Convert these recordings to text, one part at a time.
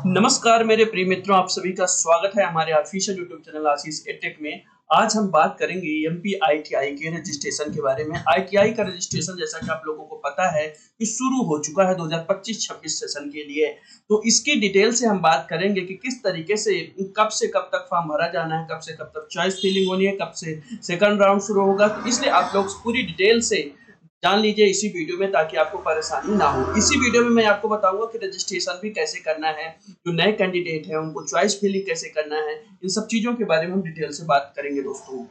नमस्कार मेरे प्रिय मित्रों, आप सभी का स्वागत है हमारे ऑफिशियल यूट्यूब चैनल आशीष एटेक में। आज हम बात करेंगे एमपी आईटीआई के रजिस्ट्रेशन के बारे में। आईटीआई का रजिस्ट्रेशन जैसा कि आप लोगों को पता है कि शुरू हो चुका है 2025-26 सेशन के लिए। तो इसकी डिटेल से हम बात करेंगे कि किस तरीके से कब तक फॉर्म भरा जाना है, कब से कब तक चॉइस फिलिंग होनी है, कब से सेकंड राउंड शुरू होगा। तो इसलिए आप लोग पूरी डिटेल से जान लीजिए इसी वीडियो में, ताकि आपको परेशानी ना हो। इसी वीडियो में मैं आपको बताऊंगा कि रजिस्ट्रेशन भी कैसे करना है, जो नए कैंडिडेट हैं उनको चॉइस फिलिंग कैसे करना है। इन सब चीजों के बारे में हम डिटेल से बात करेंगे दोस्तों।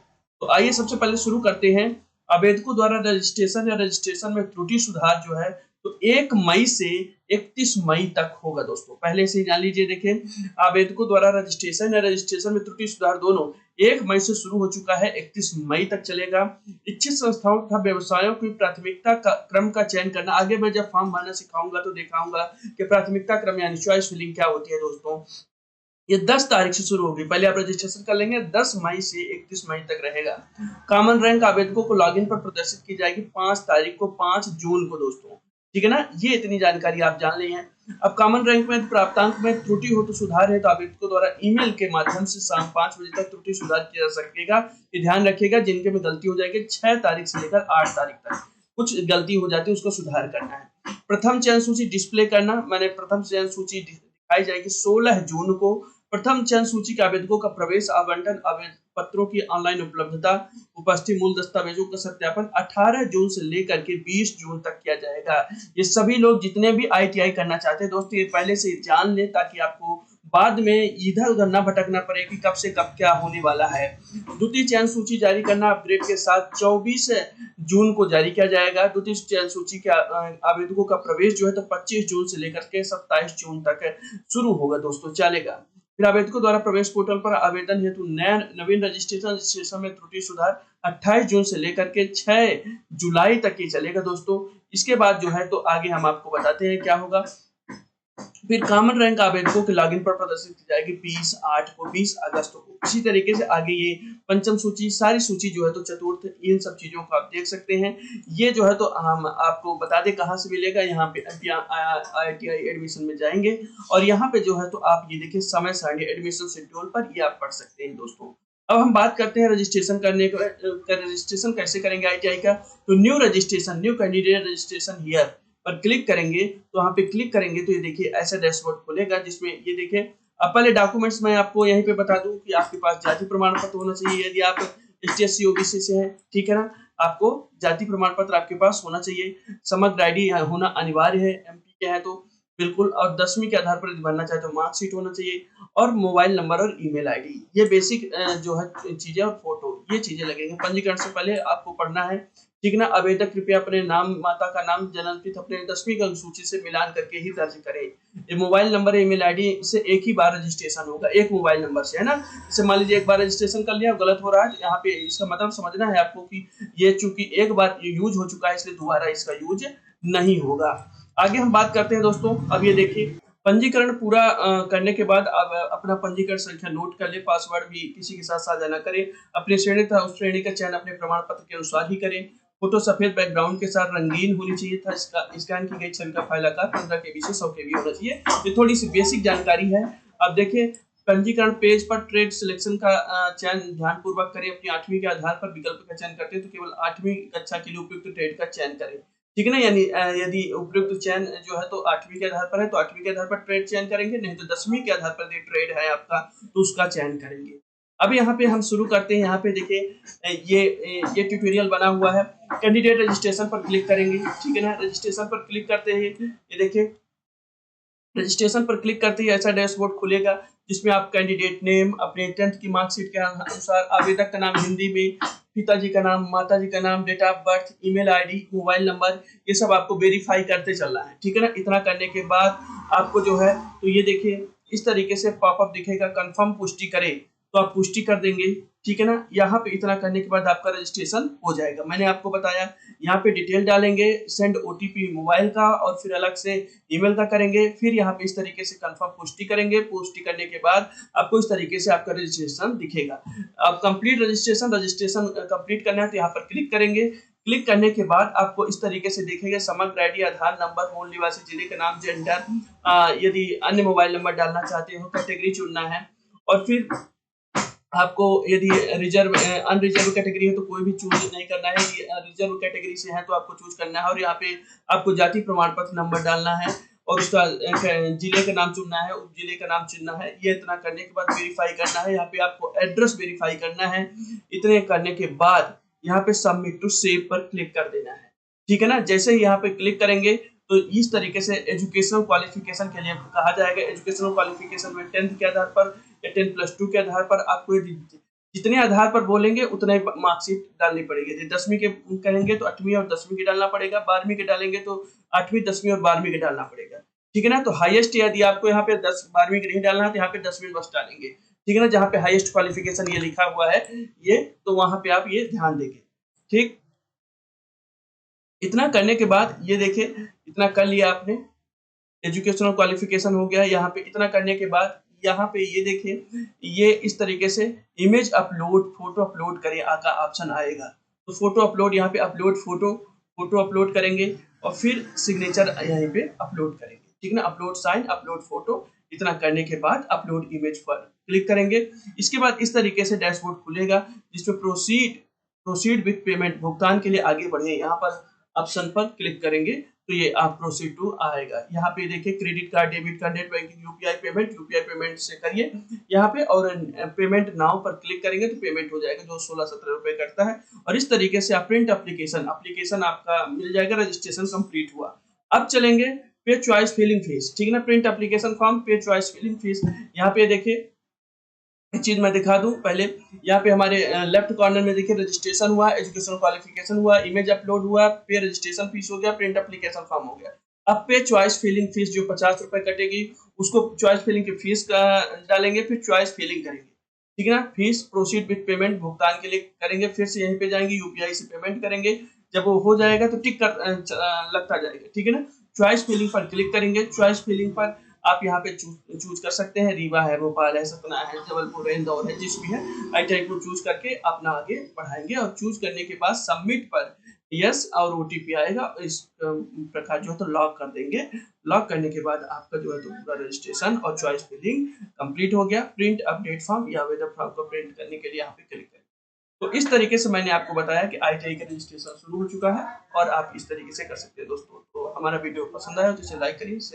तो आइए सबसे पहले शुरू करते हैं। आवेदकों द्वारा रजिस्ट्रेशन या रजिस्ट्रेशन में त्रुटि सुधार जो है तो 1 मई से 31 मई तक होगा दोस्तों। पहले से ही जान लीजिए। देखिए, आवेदकों द्वारा रजिस्ट्रेशन या रजिस्ट्रेशन में त्रुटि सुधार दोनों 1 मई से शुरू हो चुका है, 31 मई तक चलेगा। इच्छित संस्थाओं तथा व्यवसायों की प्राथमिकता क्रम का चयन करना। आगे मैं जब फॉर्म भरना सिखाऊंगा तो दिखाऊंगा कि प्राथमिकता क्रम यानी चॉइस फिलिंग क्या होती है दोस्तों। ये 10 तारीख से शुरू होगी। पहले आप रजिस्ट्रेशन कर लेंगे, 10 मई से 31 मई तक रहेगा। कॉमन रैंक आवेदकों को लॉगिन पर प्रदर्शित की जाएगी 5 तारीख को, 5 जून को दोस्तों। ठीक है ना, ये इतनी जानकारी आप जान ली है। अब कॉमन रैंक में प्राप्तांक में त्रुटि हो तो सुधार है तो आवेदकों द्वारा ईमेल के माध्यम से शाम 5 बजे तक त्रुटि सुधार किया जा सकेगा। ये ध्यान रखिएगा, जिनके में गलती हो जाएगी 6 तारीख से लेकर 8 तारीख तक कुछ गलती हो जाती है, उसको सुधार करना है। प्रथम चयन सूची डिस्प्ले करना, मैंने प्रथम चयन सूची दिखाई जाएगी 16 जून को। प्रथम चयन सूची के आवेदकों का प्रवेश, आवंटन, आवेदन पत्रों की ऑनलाइन उपलब्धता, उपस्थित मूल दस्तावेजों का सत्यापन 18 जून से लेकर के 20 जून तक किया जाएगा। ये सभी लोग जितने भी आईटीआई करना चाहते हैं दोस्तों, ये पहले से जान लें, ताकि आपको बाद में इधर उधर ना भटकना पड़े कि कब से कब क्या होने वाला है। द्वितीय चयन सूची जारी करना अपग्रेड के साथ 24 जून को जारी किया जाएगा। द्वितीय चयन सूची के आवेदकों का प्रवेश जो है तो 25 जून से लेकर के 27 जून तक शुरू होगा दोस्तों, चलेगा। फिर आवेदकों द्वारा प्रवेश पोर्टल पर आवेदन हेतु नवीन रजिस्ट्रेशन में त्रुटि सुधार 28 जून से लेकर के 6 जुलाई तक ही चलेगा दोस्तों। इसके बाद जो है तो आगे हम आपको बताते हैं क्या होगा। फिर कॉमन रैंक आवेदकों के लॉगिन पर प्रदर्शित की जाएगी 20/8 को, 20 अगस्त को। इसी तरीके से आगे ये पंचम सूची, सारी सूची जो है तो चतुर्थ, इन सब चीजों को आप देख सकते हैं। ये जो है तो हम आपको बता दें कहाँ से मिलेगा। यहाँ पे आईटीआई एडमिशन में जाएंगे और यहाँ पे जो है तो आप ये देखिए समय सारणी एडमिशन शेड्यूल पर ये आप पढ़ सकते हैं दोस्तों। अब हम बात करते हैं रजिस्ट्रेशन करने का। रजिस्ट्रेशन कैसे करेंगे आईटीआई का। तो new registration, new candidate registration here पर क्लिक करेंगे। तो वहां पे क्लिक करेंगे तो ये देखिए ऐसा डैशबोर्ड खुलेगा, जिसमें ये देखिए अब पहले डॉक्यूमेंट्स मैं आपको यहीं पे बता दूं कि आपके पास जाति प्रमाण पत्र होना चाहिए। यदि आप एसटी/एससी ओबीसी से हैं, ठीक है ना, आपको जाति प्रमाण पत्र आपके पास होना चाहिए। समग्र आईडी होना अनिवार्य है, एमपी के हैं तो बिल्कुल। और 10वीं के आधार पर यदि भरना चाहते हो मार्कशीट होना चाहिए, और मोबाइल नंबर और ईमेल आईडी, ये बेसिक जो है चीजें, और फोटो, ये चीजें लगेंगे। पंजीकरण से पहले आपको पढ़ना है, ठीक ना। आवेदक कृपया अपने नाम, माता का नाम, जन्म तिथि अपने 10वीं अंक सूची से मिलान करके ही दर्ज करें। ये मोबाइल नंबर, ईमेल आईडी से एक ही बार रजिस्ट्रेशन होगा, एक मोबाइल नंबर से, है ना। जैसे मान लीजिए एक बार रजिस्ट्रेशन कर लिया, गलत हो रहा है, तो यहाँ पे इसका मतलब समझना है आपको कि ये चूंकि एक बार यूज हो चुका है, इसलिए दोबारा इसका यूज नहीं होगा। आगे हम बात करते हैं दोस्तों। अब ये देखिए, पंजीकरण पूरा करने के बाद अब अपना पंजीकरण संख्या नोट कर ले। पासवर्ड भी किसी के साथ साझा न करें। अपनी श्रेणी था उस श्रेणी का चयन अपने प्रमाण पत्र के अनुसार ही करें। फोटो सफेद बैकग्राउंड के साथ रंगीन होनी चाहिए था। इसका स्कैन की गई छवि का फाइल आकार 15 KB से 100 KB होना चाहिए। ये थोड़ी सी बेसिक जानकारी है। अब देखिए, पंजीकरण पेज पर ट्रेड सिलेक्शन का चयन ध्यानपूर्वक करें। अपनी 8वीं के आधार पर विकल्प का चयन करते हैं तो केवल 8वीं कक्षा के लिए उपयुक्त ट्रेड का चयन करें, ठीक है ना। यानी यदि उपयुक्त चयन जो है तो 8वीं के आधार पर है तो 8वीं के आधार पर ट्रेड चयन करेंगे, नहीं तो 10वीं के आधार पर ट्रेड है आपका तो उसका चयन करेंगे। अब यहाँ पे हम शुरू करते हैं। यहाँ पे देखिए ये ट्यूटोरियल बना हुआ है। कैंडिडेट रजिस्ट्रेशन पर क्लिक करेंगे, ठीक है ना। रजिस्ट्रेशन पर क्लिक करते हैं, ये देखिए रजिस्ट्रेशन पर क्लिक करते ही ऐसा डैशबोर्ड खुलेगा, जिसमें आप कैंडिडेट नेम, अपने 10th की मार्कशीट के अनुसार, आवेदक का नाम हिंदी में, पिताजी का नाम, माताजी का नाम, date of birth, email ID, mobile number, ये सब आपको वेरीफाई करते चलना है, ठीक है ना। इतना करने के बाद आपको जो है तो ये देखिए इस तरीके से पॉपअप दिखेगा, कंफर्म पुष्टि करें, तो आप पुष्टि कर देंगे, ठीक है ना। यहाँ पे इतना करने के बाद आपका रजिस्ट्रेशन हो जाएगा। मैंने आपको बताया, यहाँ पे डिटेल डालेंगे, सेंड ओटीपी मोबाइल का और फिर अलग से ईमेल का करेंगे। फिर यहाँ पे इस तरीके से कंफर्म पुष्टि करेंगे। पुष्टि करने के बाद आपको इस तरीके से आपका रजिस्ट्रेशन दिखेगा। अब कंप्लीट रजिस्ट्रेशन कंप्लीट करना है तो यहाँ पर क्लिक करेंगे। क्लिक करने के बाद आपको इस तरीके से दिखेगा समग्र आईडी, आधार नंबर, मूल निवासी जिले का नाम, जेंडर, यदि अन्य मोबाइल नंबर डालना चाहते हो, कैटेगरी चुनना है और फिर आपको यदि रिजर्व अनरिजर्व कैटेगरी है तो कोई भी चूज नहीं करना है, रिजर्व कैटेगरी से है तो आपको चूज करना है और यहाँ पे आपको जाति प्रमाण पत्र नंबर डालना है और उसका जिले का नाम चुनना है, उप जिले का नाम चुनना है। ये इतना करने के बाद वेरीफाई करना है, यहाँ पे आपको एड्रेस वेरीफाई करना है। इतने करने के बाद यहाँ पे सबमिट टू सेव पर क्लिक कर देना है, ठीक है ना। जैसे ही यहाँ पे क्लिक करेंगे तो इस तरीके से एजुकेशनल क्वालिफिकेशन के लिए कहा जाएगा। एजुकेशनल क्वालिफिकेशन में 10th के आधार पर या 10+2 के आधार पर आपको जितने आधार पर बोलेंगे उतने मार्कशीट डालनी पड़ेगी। यदि 10वीं के कहेंगे तो 8वीं और 10वीं की डालना पड़ेगा, 12वीं के डालेंगे तो 8वीं, 10वीं और 12वीं के डालना पड़ेगा, ठीक है ना। तो हाईएस्ट यदि आपको यहाँ पे 10-12वीं के नहीं डालना है तो यहाँ पे 10वीं बस डालेंगे, ठीक है ना। जहाँ पे हाईएस्ट क्वालिफिकेशन ये लिखा हुआ है ये, तो वहां पे आप ये ध्यान देंगे, ठीक। इतना करने के बाद ये देखिए, इतना कर लिया आपने, एजुकेशनल क्वालिफिकेशन हो गया। यहाँ पे इतना करने के बाद यहाँ पे ये देखिए, ये इस तरीके से इमेज अपलोड, फोटो अपलोड करें का ऑप्शन आएगा। तो फोटो अपलोड, यहाँ पे अपलोड फोटो अपलोड करेंगे और फिर सिग्नेचर यहीं पे अपलोड करेंगे, ठीक है ना। अपलोड साइन, अपलोड फोटो, इतना करने के बाद अपलोड इमेज पर क्लिक करेंगे। इसके बाद इस तरीके से डैशबोर्ड खुलेगा जिसमें प्रोसीड विथ पेमेंट, भुगतान के लिए आगे बढ़े, यहाँ पर ऑप्शन पर क्लिक करेंगे तो ये आप प्रोसीड टू आएगा। यहाँ पे देखिए credit card, debit card, net banking, UPI payment से करिए यहाँ पे और पेमेंट नाउ पर क्लिक करेंगे तो पेमेंट हो जाएगा जो 16-17 रुपए करता है। और इस तरीके से आप प्रिंट एप्लीकेशन आपका मिल जाएगा, रजिस्ट्रेशन कंप्लीट हुआ। अब चलेंगे पे चॉइस फिलिंग फीस, ठीक है ना। प्रिंट एप्लीकेशन फॉर्म, पे चॉइस फिलिंग फीस, यहाँ पे देखिए एक चीज मैं दिखा दूं पहले, यहाँ पे हमारे लेफ्ट कॉर्नर में देखिए रजिस्ट्रेशन हुआ, एजुकेशनल क्वालिफिकेशन हुआ, इमेज अपलोड हुआ, पे रजिस्ट्रेशन फीस हो गया, प्रिंट एप्लीकेशन फॉर्म हो गया। अब पे चॉइस फिलिंग फीस जो 50 रुपए कटेगी उसको चॉइस फिलिंग की फीस का डालेंगे, फिर चॉइस फिलिंग करेंगे, ठीक है ना। फीस प्रोसीड विथ पेमेंट, भुगतान के लिए करेंगे, फिर से यहीं पे जाएंगे, यूपीआई से पेमेंट करेंगे। जब वो हो जाएगा तो टिक कर लगता जाएगा, ठीक है ना। चॉइस फिलिंग पर क्लिक करेंगे। चॉइस फिलिंग पर आप यहाँ पे चूज कर सकते हैं, रीवा है, भोपाल है, सतना है, जबलपुर है, इंदौर है, जिस भी है आई को चूज करके अपना आगे बढ़ाएंगे। और चूज करने के बाद सबमिट पर यस और ओटीपी आएगा, इस प्रकार जो है तो लॉक कर देंगे। लॉक करने के बाद आपका जो है तो पूरा रजिस्ट्रेशन और चॉइस फिलिंग कंप्लीट हो गया। प्रिंट अपडेट फॉर्म या वेदर फॉर्म को प्रिंट करने के लिए यहाँ पे क्लिक करें। तो इस तरीके से मैंने आपको बताया कि ITI का रजिस्ट्रेशन शुरू हो चुका है और आप इस तरीके से कर सकते हैं दोस्तों। तो हमारा वीडियो पसंद आया तो इसे लाइक करिए।